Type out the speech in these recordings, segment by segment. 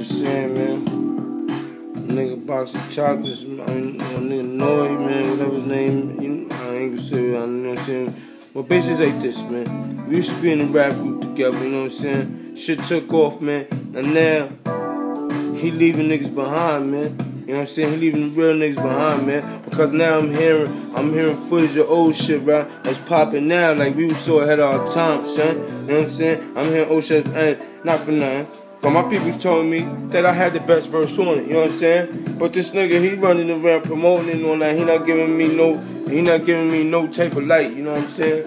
just saying, man. Nigga box of chocolates, nigga Noy, man, whatever his name, I ain't gonna say it, you know what I'm saying? Well, basically like this, man. We used to be in a rap group together, you know what I'm saying? Shit took off, man, and now he leaving niggas behind, man. You know what I'm saying? He leaving the real niggas behind, man. Because now I'm hearing footage of old shit, right? That's popping now, like we was so ahead of our time, son. You know what I'm saying? I'm hearing old shit, and not for nothing. But my people's told me that I had the best verse on it, you know what I'm saying? But this nigga, he running around promoting it and all that. He not giving me no type of light, you know what I'm saying?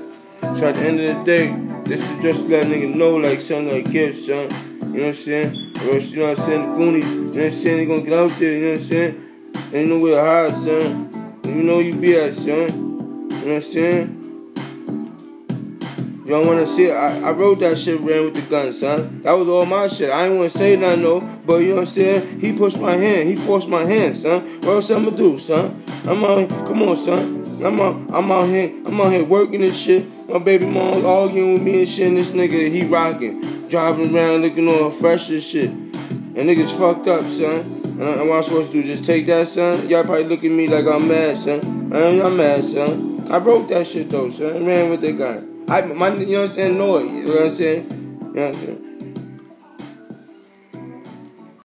So at the end of the day, this is just to let a nigga know, like, something like this, son. You know what I'm saying? Or else, you know what I'm saying? The Goonies, you know what I'm saying? They gonna get out there, you know what I'm saying? Ain't nowhere to hide, son. You know you be at, son. You know what I'm saying? You don't wanna see it. I wrote that shit, ran with the gun, son. That was all my shit. I ain't wanna say nothing, no. But you know what I'm saying? He pushed my hand. He forced my hand, son. What else I'ma do, son? I'm out here. Come on, son. I'm out here working this shit. My baby mom arguing with me and shit. And this nigga, he rocking, driving around looking all fresh and shit. And niggas fucked up, son. And what I'm supposed to do? Just take that, son? Y'all probably look at me like I'm mad, son. I'm not mad, son. I wrote that shit though, son. I ran with the gun. You know what I'm saying? Noise. You know what I'm saying? You know what I'm saying?